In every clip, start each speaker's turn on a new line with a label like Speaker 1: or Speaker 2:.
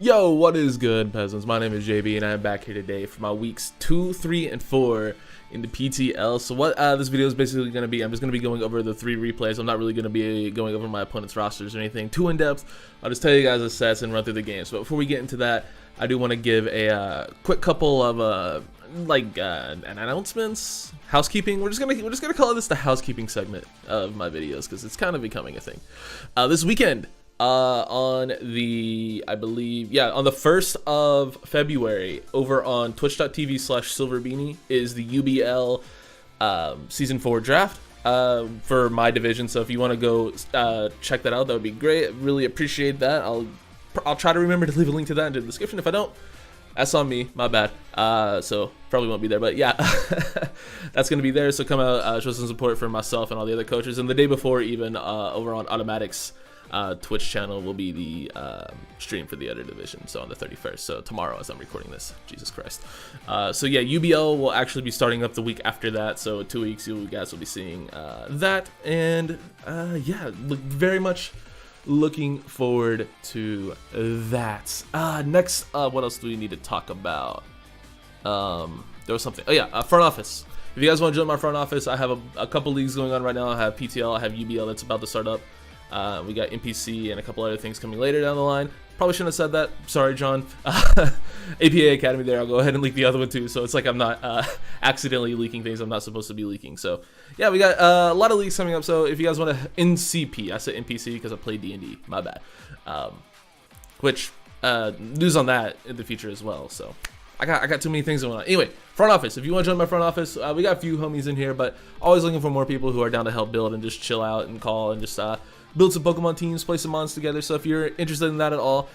Speaker 1: Yo, what is good, peasants? My name is JB, and I am back here today for my weeks 2, 3, and 4 in the PTL. So what this video is basically going to be, I'm just going to be going over the 3 replays. I'm not really going to be going over my opponent's rosters or anything too in-depth. I'll just tell you guys the sets and run through the games. But before we get into that, I do want to give a quick couple of announcements, housekeeping. We're just gonna call this the housekeeping segment of my videos because it's kind of becoming a thing. This weekend. On the, I believe, yeah, on the 1st of February, over on twitch.tv/silverbeanie is the UBL Season 4 draft for my division. So if you want to go check that out, that would be great. Really appreciate that. I'll try to remember to leave a link to that in the description. If I don't, that's on me, my bad. So probably won't be there, but yeah, that's gonna be there. So come out, show some support for myself and all the other coaches. And the day before, even over on Automatic's Twitch channel will be the stream for the other division, so on the 31st, so tomorrow as I'm recording this. Jesus Christ. So yeah, UBL will actually be starting up the week after that, so 2 weeks you guys will be seeing that, and yeah, very much looking forward to that. Next, what else do we need to talk about? There was something, oh yeah, front office. If you guys want to join my front office, I have a couple leagues going on right now. I have PTL, I have UBL that's about to start up. We got NPC and a couple other things coming later down the line. Probably shouldn't have said that. Sorry, John. APA Academy there. I'll go ahead and leak the other one too. So it's like I'm not accidentally leaking things I'm not supposed to be leaking. So yeah, we got a lot of leaks coming up. So if you guys want to NCP, I said NPC because I play D&D. My bad. Which news on that in the future as well. So I got too many things going on. Anyway, front office. If you want to join my front office, we got a few homies in here, but always looking for more people who are down to help build and just chill out and call and just build some Pokemon teams, play some mons together. So if you're interested in that at all,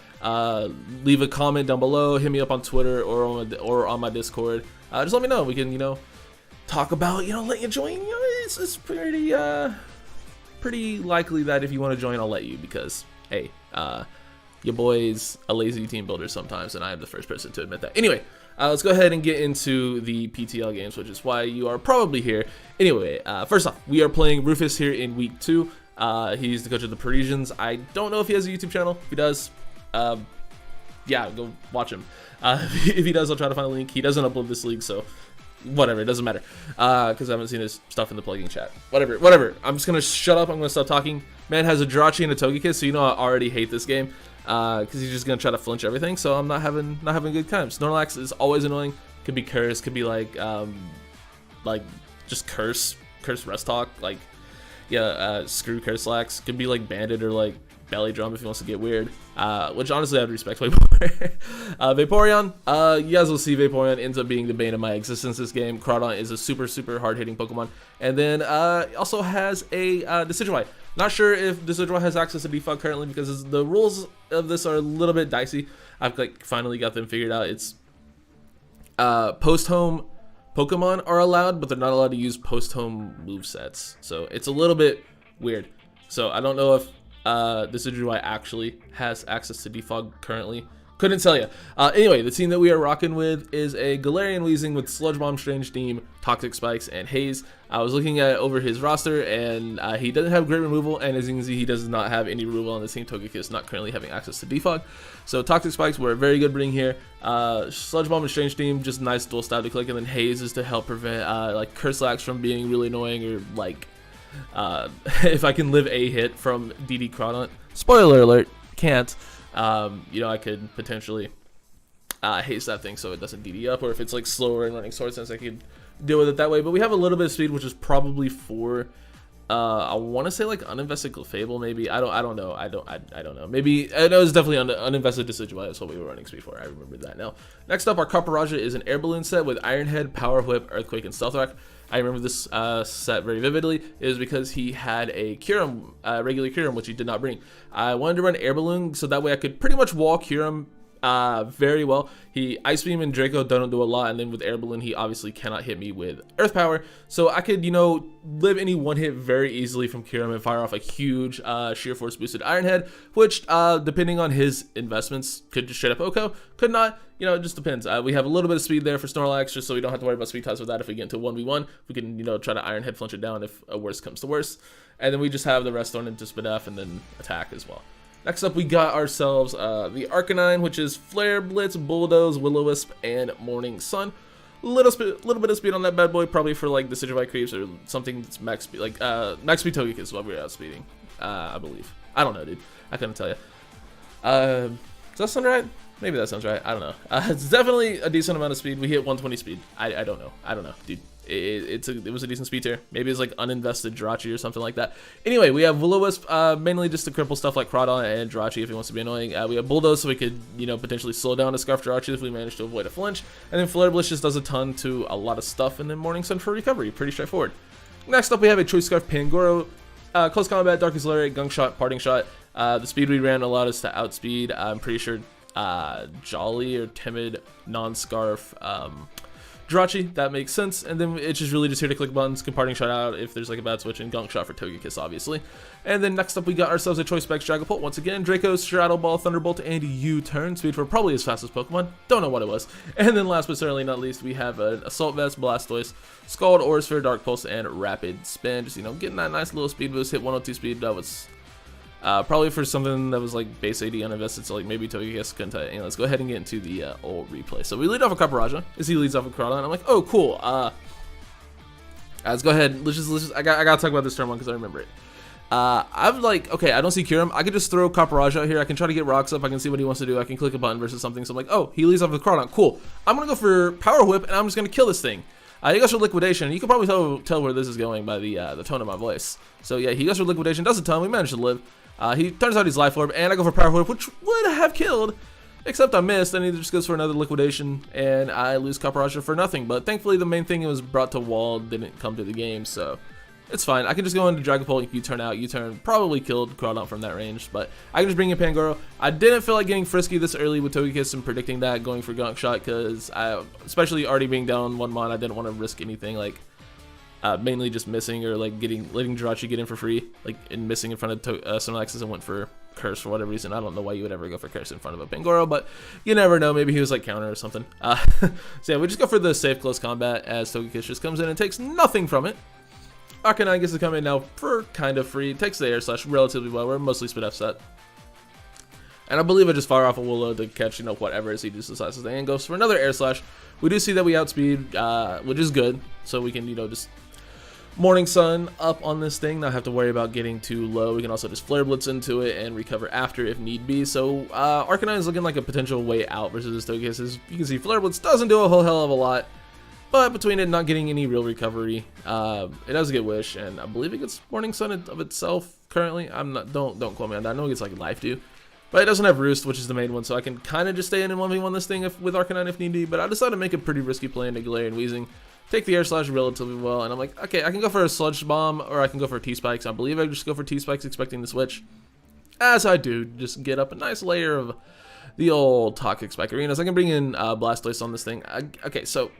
Speaker 1: leave a comment down below, hit me up on Twitter or on my Discord. Just let me know. We can, talk about, let you join. It's pretty likely that if you want to join, I'll let you because, hey, your boy's a lazy team builder sometimes, and I am the first person to admit that. Anyway, let's go ahead and get into the PTL games, which is why you are probably here. Anyway, first off, we are playing Rufus here in week 2. He's the coach of the Parisians. I don't know if he has a YouTube channel. If he does, yeah, go watch him. If he does, I'll try to find a link. He doesn't upload this league, so whatever, it doesn't matter. Because I haven't seen his stuff in the plugging chat. Whatever. I'm just gonna shut up. I'm gonna stop talking. Man has a Jirachi and a Togekiss, so I already hate this game. Because he's just gonna try to flinch everything. So I'm not having good times. Snorlax is always annoying. Could be curse. Could be like just curse rest talk. Like, yeah, screw Curslax. Could be like Bandit or like Belly Drum if he wants to get weird. Which honestly I'd respect way more. Vaporeon. You guys will see Vaporeon ends up being the bane of my existence this game. Crawdon is a super hard hitting Pokemon. And then also has a Decidueye. Not sure if Decidueye has access to defog currently because the rules of this are a little bit dicey. I've finally got them figured out. It's post-home Pokemon are allowed, but they're not allowed to use post-home movesets. So it's a little bit weird. So I don't know if Decidueye actually has access to defog currently. Couldn't tell you. Anyway, the team that we are rocking with is a Galarian Weezing with Sludge Bomb, Strange Steam, Toxic Spikes, and Haze. I was looking at over his roster, and he doesn't have great removal, and as you can see, he does not have any removal on the team. Togekiss not currently having access to defog. So Toxic Spikes were a very good bring here. Sludge Bomb and Strange Steam, just nice dual stab to click, and then Haze is to help prevent like Curslax from being really annoying, or like if I can live a hit from DD Crawdon. Spoiler alert, can't. I could potentially haste that thing so it doesn't DD up, or if it's like slower and running Sword Sense, I could deal with it that way. But we have a little bit of speed, which is probably for I want to say like uninvested Clefable, maybe. I don't know. I don't know. Maybe I know it's definitely uninvested Decidueye. That's what we were running speed for. I remember that now. Next up, our Carparaja is an Air Balloon set with Iron Head, Power Whip, Earthquake, and Stealth Rock. I remember this set very vividly. It was because he had a Kyurem, regular Kyurem, which he did not bring. I wanted to run Air Balloon so that way I could pretty much wall Kyurem very well. Ice Beam and Draco don't do a lot, and then with Air Balloon he obviously cannot hit me with Earth Power, so I could live any one hit very easily from Kyurem and fire off a huge Sheer Force boosted Iron Head, which depending on his investments could just straight up OHKO, could not. It just depends. We have a little bit of speed there for Snorlax, just so we don't have to worry about speed ties with that. If we get into 1v1, we can try to Iron Head flinch it down if a worst comes to worst, and then we just have the rest on into Spadef and then attack as well. Next up, we got ourselves the Arcanine, which is Flare, Blitz, Bulldoze, Will-O-Wisp, and Morning Sun. Little bit of speed on that bad boy, probably for like Decidueye creeps or something that's max speed, like max speed Togekiss while we're outspeeding, I believe. I don't know, dude. I couldn't tell you. Does that sound right? Maybe that sounds right. I don't know. It's definitely a decent amount of speed. We hit 120 speed. I don't know. I don't know, dude. It was a decent speed tier. Maybe it's like uninvested Jirachi or something like that. Anyway, we have Will-O-Wisp, mainly just to cripple stuff like Crawdon and Jirachi if he wants to be annoying. We have Bulldoze, so we could, you know, potentially slow down a Scarf Jirachi if we manage to avoid a flinch. And then Flare Blitz just does a ton to a lot of stuff, and then Morning Sun for recovery. Pretty straightforward. Next up, we have a Choice Scarf Pangoro. Close Combat, Darkest Lariat, Gunk Shot, Parting Shot. The speed we ran allowed us to outspeed, I'm pretty sure, Jolly or Timid, Non-Scarf, Jirachi. That makes sense. And then it's just really just here to click buttons, can Parting Shot out if there's like a bad switch, and Gunk Shot for Togekiss, obviously. And then next up, we got ourselves a Choice Specs Dragapult. Once again, Draco, Shadow Ball, Thunderbolt, and U-Turn. Speed for probably his fastest Pokemon. Don't know what it was. And then last but certainly not least, we have an Assault Vest, Blastoise, Scald, Aura Sphere, Dark Pulse, and Rapid Spin. Just, you know, getting that nice little speed boost. Hit 102 speed. That was probably for something that was like base AD uninvested, so like maybe Togekiss couldn't tell you. Anyway, let's go ahead and get into the old replay. So we lead off with Caparaja, as he leads off with Crawdon. I'm like, oh, cool. Let's go ahead. Let's just I gotta talk about this turn one because I remember it. I'm like, okay, I don't see Kyurem. I could just throw Caparaja out here. I can try to get rocks up. I can see what he wants to do. I can click a button versus something. So I'm like, oh, he leads off with Crawdon. Cool. I'm gonna go for Power Whip, and I'm just gonna kill this thing. He goes for Liquidation. You can probably tell where this is going by the tone of my voice. So yeah, he goes for Liquidation. Doesn't tell him. We managed to live. He turns out he's Life Orb, and I go for Power Whip, which would have killed, except I missed, and he just goes for another Liquidation, and I lose Caparaja for nothing. But thankfully, the main thing it was brought to wall didn't come to the game, so it's fine. I can just go into Dragapult, U-turn out. U-turn probably killed Crawdon from that range, but I can just bring in Pangoro. I didn't feel like getting frisky this early with Togekiss and predicting that, going for Gunk Shot, because especially already being down 1 mon, I didn't want to risk anything like mainly just missing or like letting Jirachi get in for free, like and missing in front of Snorlaxes, and went for Curse for whatever reason. I don't know why you would ever go for Curse in front of a Pangoro, but you never know. Maybe he was like counter or something. So yeah, we just go for the safe close combat as Togekiss just comes in and takes nothing from it. Arcanine gets to come in now for kind of free. Takes the Air Slash relatively well. We're mostly Spit F set. And I believe I just fire off a Willow to catch, you know, whatever as he just decides to stay and goes for another Air Slash. We do see that we outspeed, which is good. So we can, you know, just Morning Sun up on this thing, not have to worry about getting too low. We can also just Flare Blitz into it and recover after if need be. So Arcanine is looking like a potential way out versus this Togekiss. As you can see, Flare Blitz doesn't do a whole hell of a lot, but between it not getting any real recovery, it does get Wish, and I believe it gets Morning Sun of itself currently. I'm not, don't quote me on that. I know it gets like Life Dew, but it doesn't have Roost, which is the main one, so I can kind of just stay in and 1v1 this thing with Arcanine if need be. But I decided to make a pretty risky play into Galarian Weezing. Take the Air Slash relatively well, and I'm like, okay, I can go for a Sludge Bomb, or I can go for T-Spikes. I believe I just go for T-Spikes expecting the switch. As I do, just get up a nice layer of the old Toxic Spike Arenas. I can bring in Blastoise on this thing. Okay, so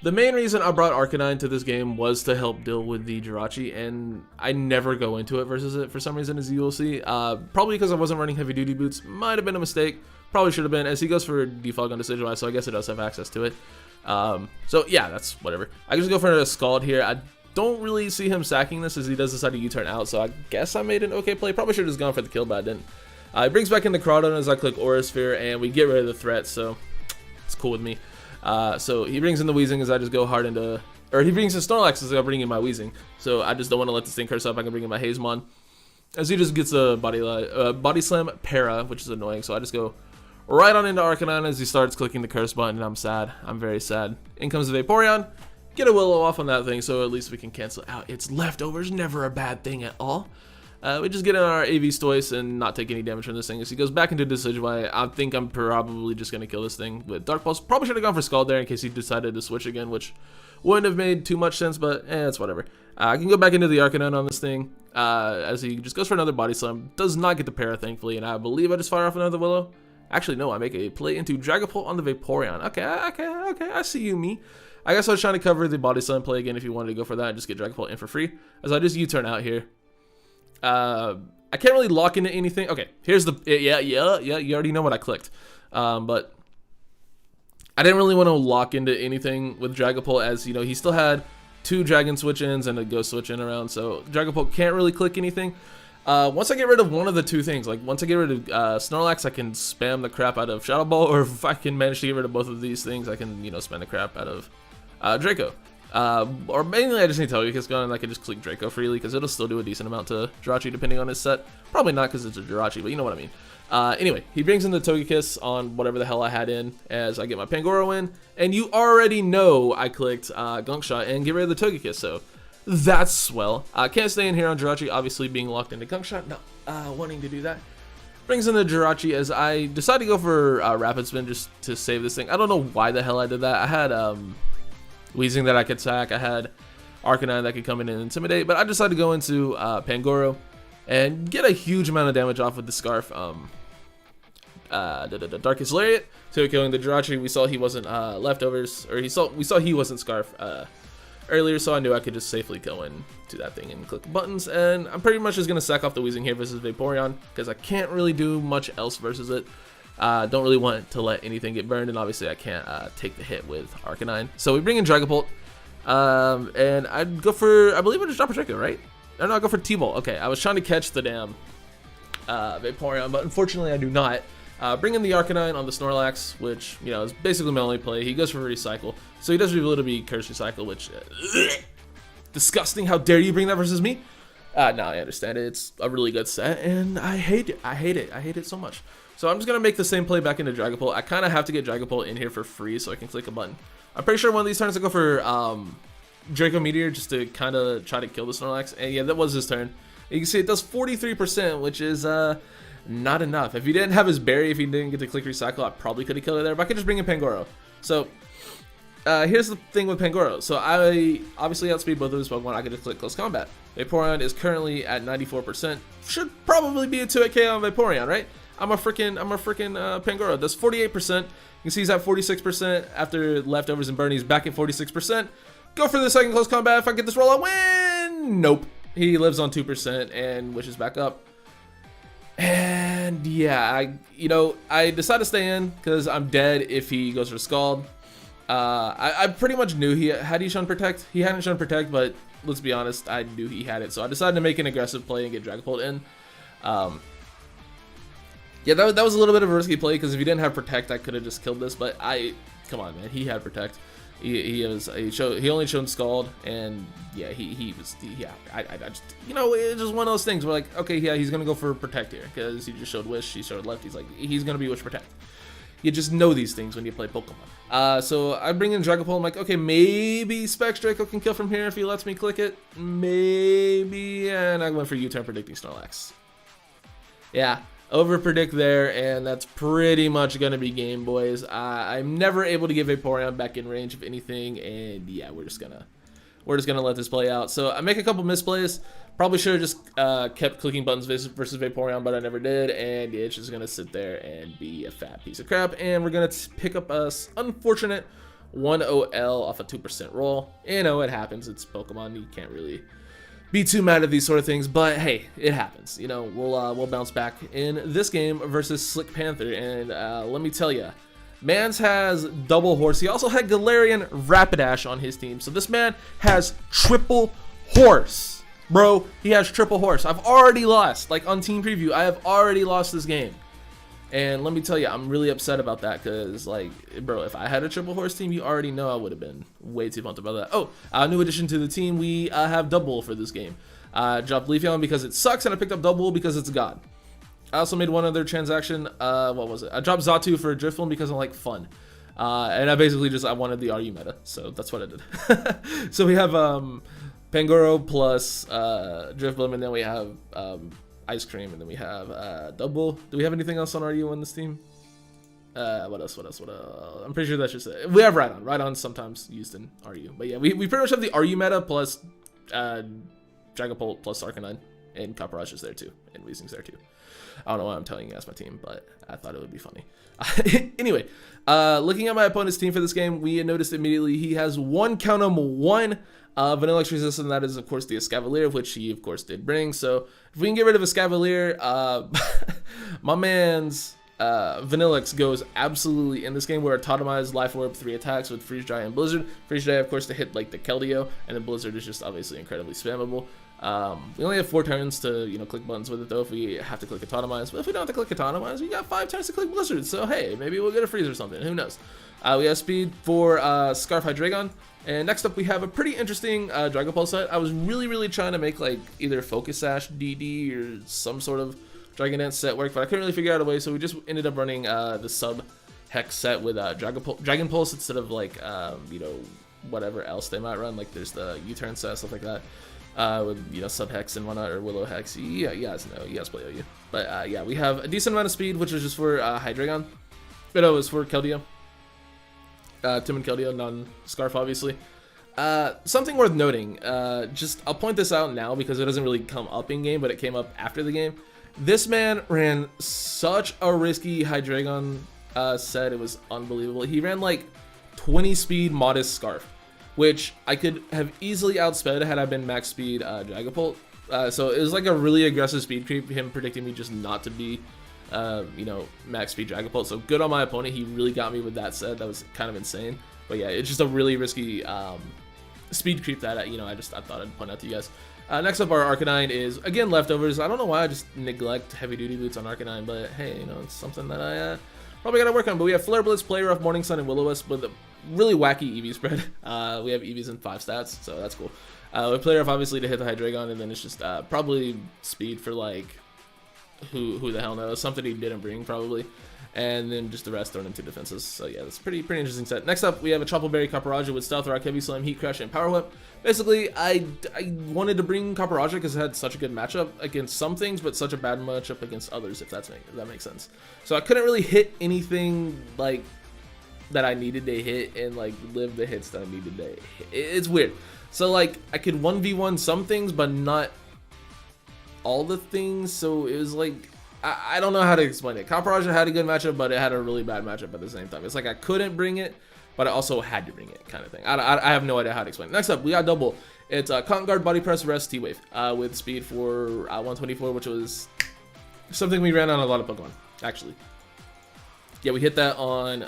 Speaker 1: the main reason I brought Arcanine to this game was to help deal with the Jirachi, and I never go into it versus it for some reason, as you will see. Probably because I wasn't running Heavy Duty Boots. Might have been a mistake. Probably should have been, as he goes for Defog on Decidueye, so I guess it does have access to it. So yeah, that's whatever. I can just go for a Scald here. I don't really see him sacking this as he does decide to U-turn out, so I guess I made an okay play. Probably should have just gone for the kill, but I didn't. It brings back in the Crawdon as I click Aura Sphere, and we get rid of the threat, so it's cool with me. So he brings in the Weezing as I just go hard into, or he brings in Snorlax as I bring in my Weezing. So I just don't want to let this thing curse up. I can bring in my Hazemon as he just gets a Body Slam Para, which is annoying. So I just go right on into Arcanine as he starts clicking the curse button, and I'm sad. I'm very sad. In comes the Vaporeon. Get a Willow off on that thing, so at least we can cancel out its leftovers. Never a bad thing at all. We just get in our AV Stoice and not take any damage from this thing. As he goes back into Decidueye, I think I'm probably just going to kill this thing with Dark Pulse. Probably should have gone for Scald there in case he decided to switch again, which wouldn't have made too much sense, but it's whatever. I can go back into the Arcanine on this thing as he just goes for another Body Slam. Does not get the Para, thankfully, and I believe I just fire off another Willow. Actually, no, I make a play into Dragapult on the Vaporeon. Okay, I see you, me. I guess I was trying to cover the Body Slam play again if you wanted to go for that and just get Dragapult in for free. As I just U-turn out here. I can't really lock into anything. Okay, here's the, yeah, you already know what I clicked. But I didn't really want to lock into anything with Dragapult as, you know, he still had 2 Dragon Switch-ins and a Ghost Switch-in around, so Dragapult can't really click anything. Once I get rid of one of the two things, like once I get rid of Snorlax, I can spam the crap out of Shadow Ball, or if I can manage to get rid of both of these things, I can, you know, spam the crap out of Draco. Or mainly I just need Togekiss going, and I can just click Draco freely, because it'll still do a decent amount to Jirachi depending on his set. Probably not because it's a Jirachi, but you know what I mean. Anyway, he brings in the Togekiss on whatever the hell I had in as I get my Pangoro in, and you already know I clicked Gunk Shot and get rid of the Togekiss, so that's swell. Can't stay in here on Jirachi, obviously being locked into Gunk Shot, not wanting to do that. Brings in the Jirachi as I decide to go for Rapid Spin just to save this thing. I don't know why the hell I did that. I had Weezing that I could sack, I had Arcanine that could come in and Intimidate, but I decided to go into Pangoro and get a huge amount of damage off with the Scarf. Darkest Lariat to killing the Jirachi. We saw he wasn't leftovers, or we saw he wasn't Scarf earlier, so I knew I could just safely go into that thing and click the buttons. And I'm pretty much just gonna sack off the Weezing here versus Vaporeon because I can't really do much else versus it. Don't really want to let anything get burned, and obviously I can't take the hit with Arcanine. So we bring in Dragapult, and I'd go for, I believe I just drop a Draco, right? Or no, I'll go for T-Ball. Okay, I was trying to catch the damn Vaporeon, but unfortunately I do not. Bring in the Arcanine on the Snorlax, which, you know, is basically my only play. He goes for Recycle, so he does reveal to be Curse Recycle, which, disgusting. How dare you bring that versus me? No, I understand it. It's a really good set, and I hate it. I hate it so much. So I'm just going to make the same play back into Dragapult. I kind of have to get Dragapult in here for free so I can click a button. I'm pretty sure one of these turns I go for Draco Meteor just to kind of try to kill the Snorlax. And yeah, that was his turn. You can see it does 43%, which is not enough. If he didn't have his berry, if he didn't get to click Recycle, I probably could have killed it there. But I could just bring in Pangoro. So here's the thing with Pangoro. So I obviously outspeed both of his Pokemon. I could just click Close Combat. Vaporeon is currently at 94%. Should probably be a 2-hit KO on Vaporeon, right? I'm a freaking Pangoro. Does 48%. You can see he's at 46% after leftovers and burn. He's back at 46%. Go for the second Close Combat. If I get this roll, I win. Nope. He lives on 2% and wishes back up. And yeah, I decided to stay in because I'm dead if he goes for Scald. I pretty much knew had he shown Protect. He hadn't shown Protect, but let's be honest, I knew he had it. So I decided to make an aggressive play and get Dragapult in. Yeah, that was a little bit of a risky play because if he didn't have Protect, I could have just killed this. But come on, man, he had Protect. He only showed Scald, and yeah, I just, you know, it's just one of those things where like, okay, yeah, he's gonna go for Protect here because he just showed Wish, he showed Left. He's like, he's gonna be Wish Protect. You just know these things when you play Pokemon. So I bring in Dragapult. I'm like, okay, maybe Specs Draco can kill from here if he lets me click it. Maybe, and I went for U-turn predicting Snorlax. Yeah. Over predict there, and that's pretty much gonna be game, boys. I'm never able to get Vaporeon back in range of anything, and yeah, we're just gonna let this play out. So I make a couple misplays. Probably should have just kept clicking buttons versus Vaporeon, but I never did, and it's just gonna sit there and be a fat piece of crap. And we're gonna pick up a unfortunate 1 OL off a 2% roll. You know, it happens. It's Pokemon. You can't really be too mad at these sort of things, but hey, it happens. You know, we'll bounce back in this game versus Slick Panther, and let me tell you, Mans has double horse. He also had Galarian Rapidash on his team, so this man has triple horse, bro. He has triple horse. I've already lost, like on team preview, I have already lost this game. And let me tell you, I'm really upset about that because, like, bro, if I had a triple horse team, you already know I would have been way too pumped about that. Oh, new addition to the team, we have Double for this game. Dropped Leafeon because it sucks, and I picked up Double because it's God. I also made one other transaction. What was it? I dropped Xatu for Drifloon because I like fun. And I basically I wanted the RU meta, so that's what I did. So we have Pangoro plus Drifloon, and then we have Ice Cream, and then we have Double. Do we have anything else on RU on this team? What else? I'm pretty sure that's just it. We have Rhydon. Rhydon's sometimes used in RU. But yeah, we pretty much have the RU meta plus Dragapult plus Arcanine, and Copperage is there too, and Weezing's there too. I don't know why I'm telling you guys my team, but I thought it would be funny. Anyway, looking at my opponent's team for this game, we noticed immediately he has one Vanilla X resistance, and that is, of course, the Escavalier, which he, of course, did bring. So if we can get rid of Escavalier, my man's Vanilla X goes absolutely in this game, where Totemize Life Orb 3 attacks with Freeze Dry and Blizzard. Freeze Dry, of course, to hit like the Keldeo, and then Blizzard is just obviously incredibly spammable. We only have 4 turns to, you know, click buttons with it though if we have to click Autotomize. But if we don't have to click Autotomize, we got 5 turns to click Blizzard. So hey, maybe we'll get a freeze or something. Who knows? We have speed for Scarf Hydreigon. And next up we have a pretty interesting Dragapult set. I was really trying to make like either Focus Sash DD or some sort of Dragon Dance set work, but I couldn't really figure out a way, so we just ended up running the sub Hex set with Dragon Pulse instead of like you know, whatever else they might run. Like there's the U-turn set, stuff like that. With, you know, sub Hex and whatnot, or Willow Hex. Yeah, you guys know, you guys play OU. But yeah, we have a decent amount of speed, which is just for Hydreigon. But it was for Keldeo. Tim and Keldeo, non-Scarf, obviously. Something worth noting, just I'll point this out now because it doesn't really come up in game, but it came up after the game. This man ran such a risky Hydreigon set, it was unbelievable. He ran like 20 speed Modest Scarf, which I could have easily outsped had I been max speed Dragapult. So it was like a really aggressive speed creep, him predicting me just not to be you know, max speed Dragapult. So good on my opponent, he really got me with that set. That was kind of insane. But yeah, it's just a really risky speed creep that you know, I thought I'd point out to you guys. Next up, our Arcanine is again leftovers. I don't know why I just neglect heavy duty boots on Arcanine, but hey, you know, it's something that I probably gotta work on. But we have Flare Blitz, Play Rough, Morning Sun, and Will-O-Wisp with a really wacky EV spread. We have EVs in 5 stats, so that's cool. We Play Rough obviously to hit the Hydreigon, and then it's just probably speed for like who the hell knows, something he didn't bring probably. And then just the rest thrown into defenses. So yeah, that's pretty interesting set. Next up, we have a Chople Berry Caparajah with Stealth Rock, Heavy Slam, Heat Crush, and Power Whip. Basically, I wanted to bring Caparajah because it had such a good matchup against some things, but such a bad matchup against others, if that makes sense. So I couldn't really hit anything like that I needed to hit and like live the hits that I needed to hit. It's weird. So like I could 1v1 some things, but not all the things. So it was like, I don't know how to explain it. Caparajah had a good matchup, but it had a really bad matchup at the same time. It's like I couldn't bring it, but I also had to bring it, kind of thing. I have no idea how to explain it. Next up, we got Double. It's Cotton Guard, Body Press, Rest, T-Wave with speed for 124, which was something we ran on a lot of Pokemon, actually. Yeah, we hit that on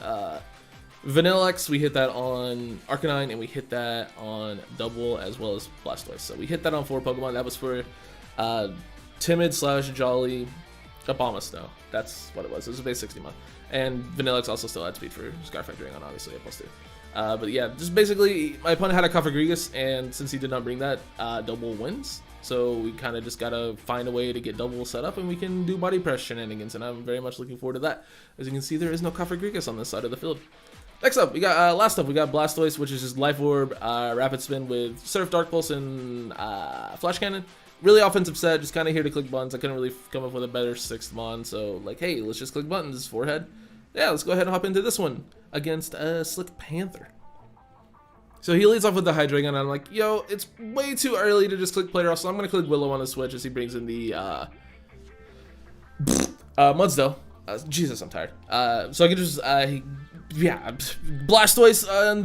Speaker 1: Vanilluxe, we hit that on Arcanine, and we hit that on Double as well as Blastoise. So we hit that on 4 Pokemon. That was for Timid / Jolly, Abomasnow. That's what it was. It was a base 60 month. And Vanilluxe also still had speed for Scarf Hydreigon, obviously, at +2. But yeah, just basically, my opponent had a Cofagrigus, and since he did not bring that, Double wins. So we kind of just gotta find a way to get Double set up, and we can do body press shenanigans, and I'm very much looking forward to that. As you can see, there is no Cofagrigus on this side of the field. Next up, we got last up, we got Blastoise, which is just Life Orb, Rapid Spin with Surf, Dark Pulse, and Flash Cannon. Really offensive set, just kind of here to click buttons. I couldn't really come up with a better 6th mon, so like, hey, let's just click buttons. Forehead. Yeah, let's go ahead and hop into this one against Slick Panther. So he leads off with the Hydreigon, and I'm like, yo, it's way too early to just click Play Rough, so I'm going to click Willow on the switch as he brings in the Mudsdale. Jesus, I'm tired. So I can just yeah, Blastoise on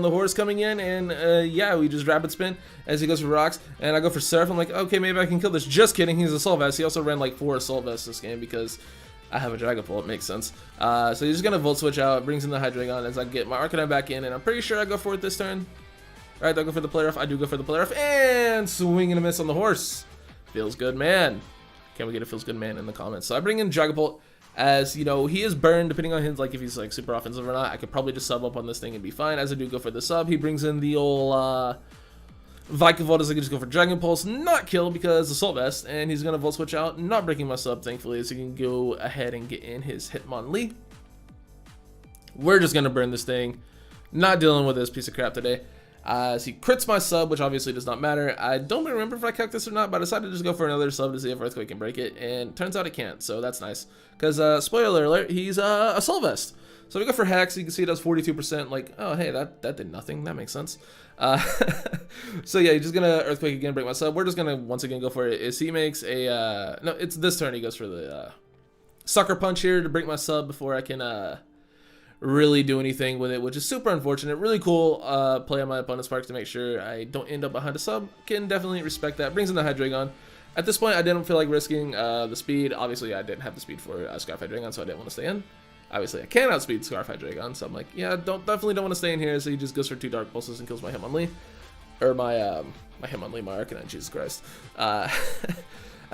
Speaker 1: the horse coming in, and yeah, we just Rapid Spin as he goes for rocks, and I go for Surf. I'm like, okay, maybe I can kill this. Just kidding, he's Assault Vest. He also ran like 4 Assault Vests this game because I have a Dragapult. It makes sense. So he's just gonna Volt Switch out, brings in the Hydreigon as I get my Arcanine back in, and I'm pretty sure I go for it this turn. All right, do I go for the Play Rough? I do go for the Play Rough, and swing and a miss on the horse. Feels good, man. Can we get a feels good man in the comments? So I bring in Dragapult. As you know, he is burned depending on his, like, if he's like super offensive or not. I could probably just sub up on this thing and be fine. As I do go for the sub, he brings in the old Vikavolt as I can just go for Dragon Pulse, not kill because Assault Vest, and he's gonna Volt Switch out, not breaking my sub thankfully, as he can go ahead and get in his Hitmonlee. We're just gonna burn this thing, not dealing with this piece of crap today. As he crits my sub, which obviously does not matter. I don't remember if I kept this or not, but I decided to just go for another sub to see if Earthquake can break it, and turns out it can't, so that's nice. Because, spoiler alert, he's Assault Vest. So we go for Hex, you can see it does 42%, like, oh hey, that did nothing, that makes sense. So yeah, he's just gonna Earthquake again, break my sub. We're just gonna once again go for it. Is he makes a, no, it's this turn he goes for the Sucker Punch here to break my sub before I can, really do anything with it, which is super unfortunate. Really cool play on my opponent's part to make sure I don't end up behind a sub. Can definitely respect that. Brings in the Hydreigon. At this point, I didn't feel like risking the speed. Obviously, I didn't have the speed for Scarf Hydreigon, so I didn't want to stay in. Obviously, I can outspeed Scarf Hydreigon, so I'm like, yeah, definitely don't want to stay in here. So he just goes for 2 Dark Pulses and kills my Hitmonlee. or my my Hitmonlee, my Arcanine, Jesus Christ. I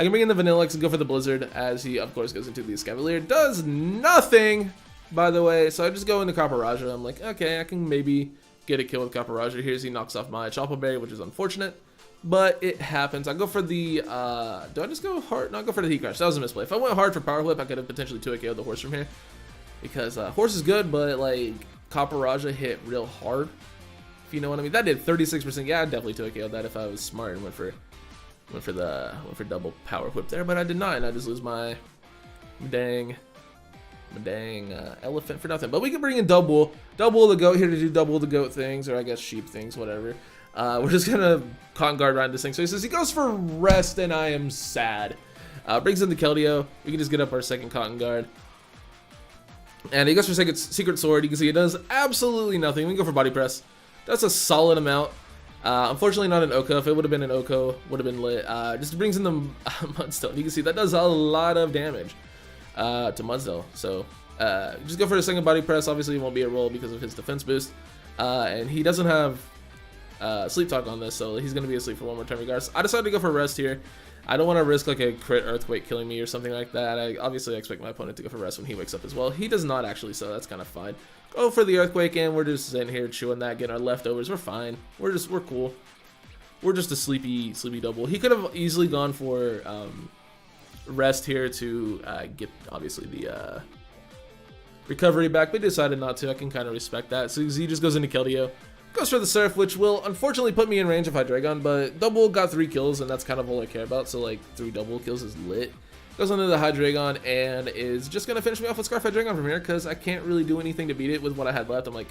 Speaker 1: can bring in the Vanillix and go for the Blizzard, as he, of course, goes into the Escavalier. Does nothing, by the way, so I just go into Copperajah. I'm like, okay, I can maybe get a kill with Copperajah here as he knocks off my Chople Berry, which is unfortunate, but it happens. I go for the, do I just go hard? No, I go for the Heat Crash. That was a misplay. If I went hard for Power Whip, I could have potentially 2-KO'd the Horse from here, because Horse is good, but, like, Copperajah hit real hard, if you know what I mean. That did 36%. Yeah, I'd definitely 2-KO'd that if I was smart and went for double Power Whip there, but I did not, and I just lose my dang elephant for nothing. But we can bring in double the goat here to do double the goat things, or I guess sheep things, whatever. We're just gonna Cotton Guard ride this thing. So he says he goes for rest, and I am sad. Brings in the Keldeo. We can just get up our second Cotton Guard. And he goes for Secret Sword. You can see it does absolutely nothing. We can go for Body Press. That's a solid amount. Unfortunately not an Oko. If it would have been an Oko, would have been lit. Just brings in the Mudstone. You can see that does a lot of damage to Mudsdale. So just go for a second Body Press. Obviously it won't be a roll because of his defense boost. And he doesn't have Sleep Talk on this, so he's going to be asleep for one more turn regardless. I decided to go for Rest here. I don't want to risk like a crit Earthquake killing me or something like that. I expect my opponent to go for Rest when he wakes up as well. He does not actually, so that's kind of fine. Go for the Earthquake, and we're just sitting here chewing that, getting our leftovers. We're fine. We're cool. We're just a sleepy double. He could have easily gone for Rest here to get obviously the recovery back, but he decided not to. I can kind of respect that. So he just goes into Keldeo. Goes for the Surf, which will unfortunately put me in range of Hydreigon, but double got 3 kills, and that's kind of all I care about. So like 3 double kills is lit. Goes into the Hydreigon and is just going to finish me off with Scarf Hydreigon from here, because I can't really do anything to beat it with what I had left. I'm like,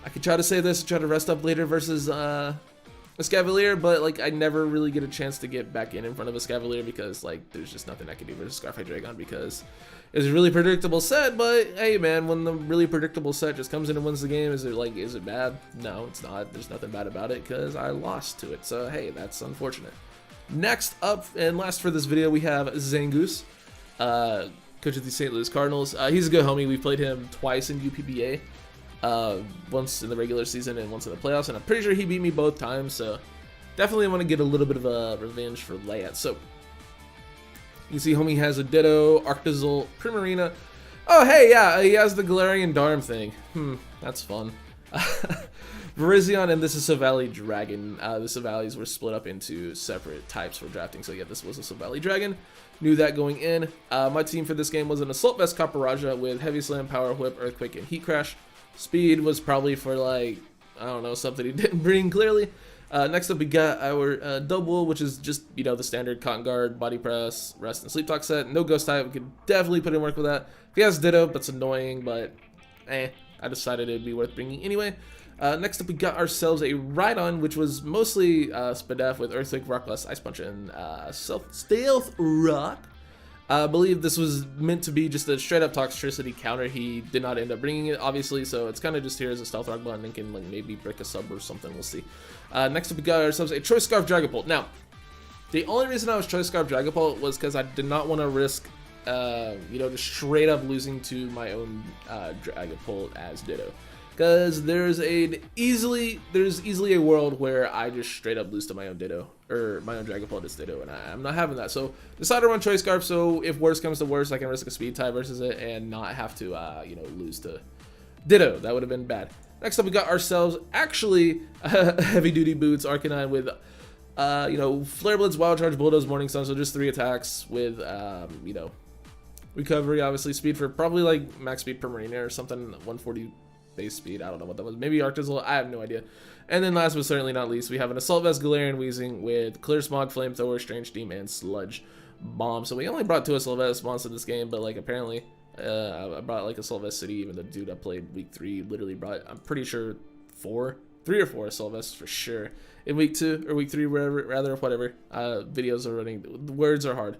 Speaker 1: I could try to save this, try to rest up later versus Escavalier, but like I never really get a chance to get back in front of Escavalier, because like there's just nothing I can do versus Scarf Hydreigon, because it's a really predictable set. But hey man, when the really predictable set just comes in and wins the game, is it bad? No, it's not. There's nothing bad about it, because I lost to it. So hey, that's unfortunate. Next up and last for this video, we have Zangoose, coach of the St. Louis Cardinals. He's a good homie. We've played him twice in UPBA, once in the regular season and once in the playoffs, and I'm pretty sure he beat me both times, so definitely want to get a little bit of a revenge for that. So you can see homie has a Ditto, Arctozolt, Primarina. Oh hey, yeah, he has the Galarian Darm thing. That's fun. Virizion and this is Silvally Dragon. The Silvallies were split up into separate types for drafting, so yeah, this was a Silvally Dragon. Knew that going in. My team for this game was an Assault Vest Copperajah with Heavy Slam, Power Whip, Earthquake, and Heat Crash. Speed was probably for like, I don't know, something he didn't bring clearly. Next up we got our double, which is just, you know, the standard Cotton Guard, Body Press, Rest, and Sleep Talk set. No Ghost type. We could definitely put in work with that. If he has Ditto, that's annoying, but I decided it'd be worth bringing anyway. Next up we got ourselves a Rhydon, which was mostly Spadef with Earthquake, Rock Blast, Ice Punch, and Stealth Rock. I believe this was meant to be just a straight up Toxtricity counter. He did not end up bringing it, obviously, so it's kind of just here as a Stealth Rock button and can like maybe break a sub or something. We'll see. Next up we got ourselves a Choice Scarf Dragapult. Now, the only reason I was Choice Scarf Dragapult was because I did not want to risk you know, just straight up losing to my own Dragapult as Ditto. Because there's easily a world where I just straight up lose to my own Ditto, or my own Dragapult as Ditto, and I'm not having that. So decided to run Choice Scarf, so if worse comes to worse, I can risk a speed tie versus it and not have to you know, lose to Ditto. That would have been bad. Next up we got ourselves actually Heavy Duty Boots Arcanine with you know, Flare Blitz, Wild Charge, Bulldoze, Morning Sun, so just 3 attacks with you know, recovery, obviously speed for probably like max speed per Marina or something, 140 base speed. I don't know what that was. Maybe Arctozolt. I have no idea. And then last but certainly not least, we have an Assault Vest Galarian Weezing with Clear Smog, Flamethrower, Strange Steam, and Sludge Bomb. So we only brought 2 Assault Vest monsters in this game, but like apparently I brought like Assault Vest City. Even the dude I played week 3 literally brought, I'm pretty sure 3 or 4 Assault Vests for sure in week 2 or week 3, whatever. Videos are running. The words are hard.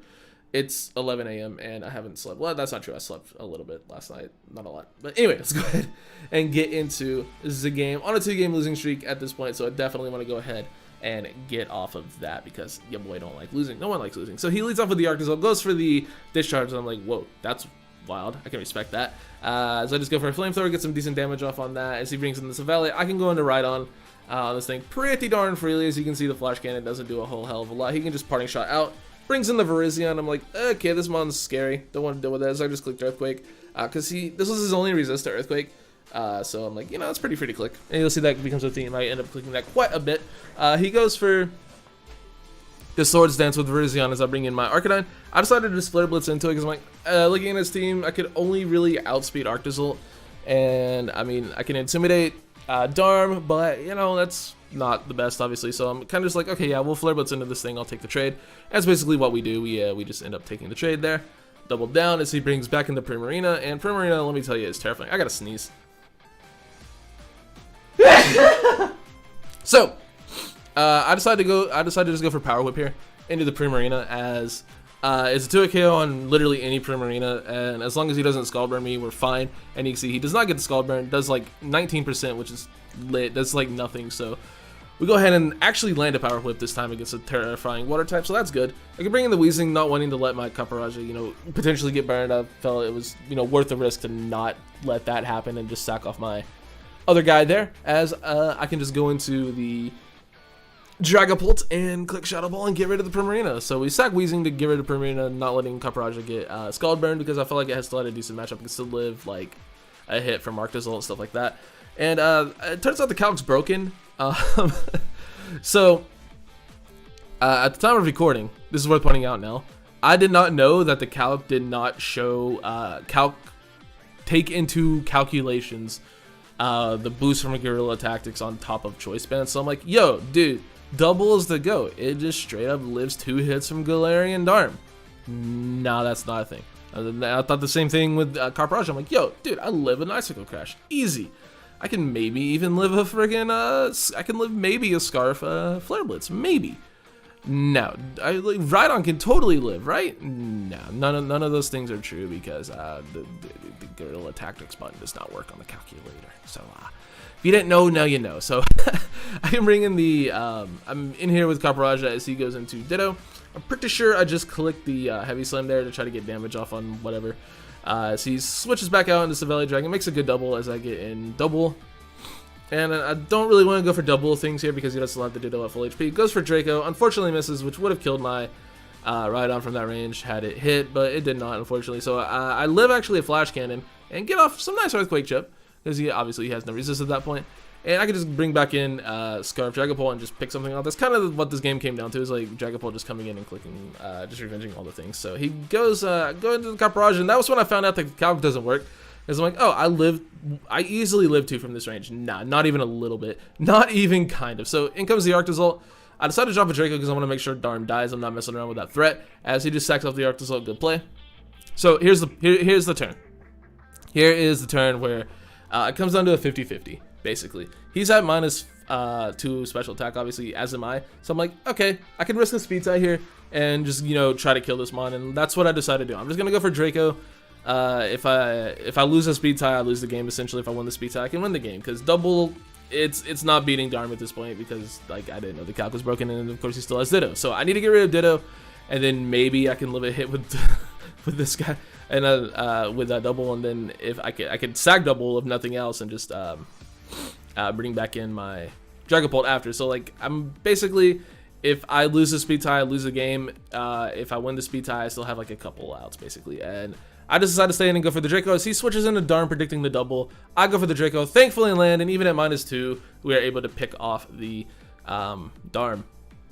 Speaker 1: It's 11 a.m. and I haven't slept. Well, that's not true. I slept a little bit last night. Not a lot. But anyway, let's go ahead and get into the game. On a 2-game losing streak at this point, so I definitely want to go ahead and get off of that because your boy don't like losing. No one likes losing. So he leads off with the Arctozolt, goes for the Discharge, and I'm like, whoa, that's wild. I can respect that. So I just go for a Flamethrower, get some decent damage off on that. As he brings in the Silvally, I can go into Rhydon. on this thing pretty darn freely. As you can see, the Flash Cannon doesn't do a whole hell of a lot. He can just parting shot out, brings in the Virizion. I'm like, okay, this mon's scary. Don't want to deal with that. So I just clicked Earthquake, because this was his only resist to Earthquake. So I'm like, you know, it's pretty free to click. And you'll see that becomes a theme. I end up clicking that quite a bit. He goes for the Swords Dance with Virizion as I bring in my Arcanine. I decided to just Flare Blitz into it because I'm like, looking at his team, I could only really outspeed Arctozolt. And, I mean, I can Intimidate Darm, but, you know, that's not the best, obviously. So I'm kind of just like, okay, yeah, we'll Flare Blitz into this thing. I'll take the trade. That's basically what we do. We just end up taking the trade there. Double down as he brings back in the Primarina. And Primarina, let me tell you, is terrifying. I gotta sneeze. So, I decided to just go for Power Whip here into the Primarina, as it's a 2-hit KO on literally any Primarina, and as long as he doesn't Scald Burn me, we're fine. And you can see he does not get the Scald Burn, does like 19%, which is lit, that's like nothing. So we go ahead and actually land a Power Whip this time against a terrifying water type, so that's good. I can bring in the Weezing, not wanting to let my Kaparaja, you know, potentially get burned. I felt it was, you know, worth the risk to not let that happen and just sack off my other guy there, as I can just go into the Dragapult and click Shadow Ball and get rid of the Primarina. So we sack Weezing to get rid of Primarina, not letting Kaparaja get Scald Burn, because I feel like it has still had a decent matchup. It can still live like a hit from Arctozolt and stuff like that. And it turns out the Calc's broken. So at the time of recording, this is worth pointing out now, I did not know that the Calc did not show take into calculations the boost from Guerrilla Tactics on top of Choice Band. So I'm like, yo, dude, double is the GOAT. It just straight up lives 2 hits from Galarian Darm. No, that's not a thing. I thought the same thing with Carparage. I'm like, yo, dude, I live an Icicle Crash. Easy. I can maybe even live a friggin' I can live maybe a Scarf Flare Blitz. Maybe. No, Rhydon can totally live, right? No, none of those things are true, because the Guerrilla Tactics button does not work on the calculator. So if you didn't know, now you know. So I can bring in the I'm in here with Kaparaja as he goes into Ditto. I'm pretty sure I just clicked the Heavy Slam there to try to get damage off on whatever. So he switches back out into Savelli Dragon, makes a good double as I get in double. And I don't really want to go for double things here because he does still have the Ditto at full HP. Goes for Draco, unfortunately misses, which would have killed my Rhydon from that range had it hit, but it did not, unfortunately. So I live actually a Flash Cannon and get off some nice Earthquake chip, because he obviously has no resist at that point. And I can just bring back in Scarf Dragapult and just pick something off. That's kind of what this game came down to, is like Dragapult just coming in and clicking, just revenging all the things. So he goes go into the Caparage, and that was when I found out that the Calc doesn't work. Because I'm like, oh, I easily live 2 from this range. Nah, not even a little bit. Not even kind of. So in comes the Arctozolt. I decided to drop a Draco because I want to make sure Darm dies. I'm not messing around with that threat, as he just sacks off the Arctozolt. Good play. So here's the turn. Here is the turn where it comes down to a 50-50, basically. He's at -2 special attack, obviously, as am I. So I'm like, okay, I can risk the speed tie here and just, you know, try to kill this mon. And that's what I decided to do. I'm just going to go for Draco. If I lose a speed tie, I lose the game. Essentially, if I win the speed tie, I can win the game, because double, it's not beating Darm at this point, because like I didn't know the Calc was broken, and of course he still has Ditto. So I need to get rid of Ditto, and then maybe I can live a hit with with this guy, and with that double, and then if I could sack double if nothing else, and just bring back in my Dragapult after. So like I'm basically, if I lose the speed tie, I lose the game. If I win the speed tie, I still have like a couple outs basically, and I just decided to stay in and go for the Draco. As he switches into Darm, predicting the double, I go for the Draco, thankfully land, and even at -2, we are able to pick off the Darm.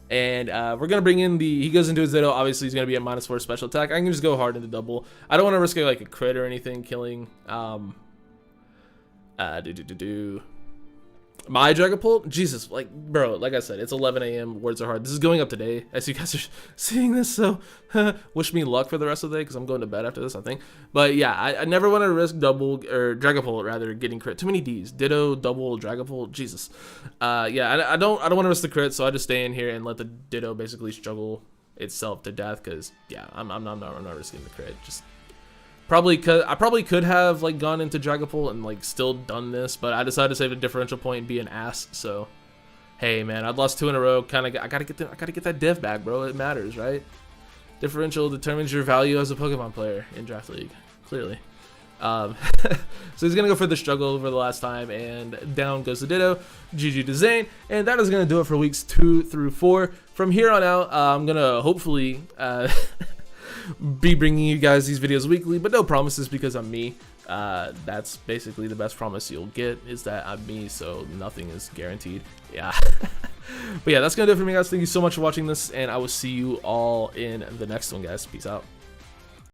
Speaker 1: And we're going to bring in he goes into his Ditto, obviously he's going to be at -4 special attack. I can just go hard into double. I don't want to risk like a crit or anything, killing my Dragapult. Jesus, like, bro, like I said, it's 11 a.m. Words are hard. This is going up today as you guys are seeing this, so wish me luck for the rest of the day, because I'm going to bed after this, I think. But yeah, I never want to risk double, or Dragapult rather, getting crit. Too many D's. Ditto, double, Dragapult, Jesus. Yeah, I don't want to risk the crit, so I just stay in here and let the Ditto basically struggle itself to death, because yeah, I'm not risking the crit. Just I probably could have like gone into Dragapult and like still done this, but I decided to save a differential point and be an ass. So hey man, I'd lost 2 in a row. I gotta get that div back, bro. It matters, right? Differential determines your value as a Pokemon player in Draft League, clearly. So he's gonna go for the struggle over the last time, and down goes the Ditto. GG to Zane, and that is gonna do it for weeks 2 through 4. From here on out, I'm gonna hopefully be bringing you guys these videos weekly, but no promises because I'm me. That's basically the best promise you'll get, is that I'm me, so nothing is guaranteed. Yeah. But yeah, that's gonna do it for me, guys. Thank you so much for watching this, and I will see you all in the next one, guys. Peace out.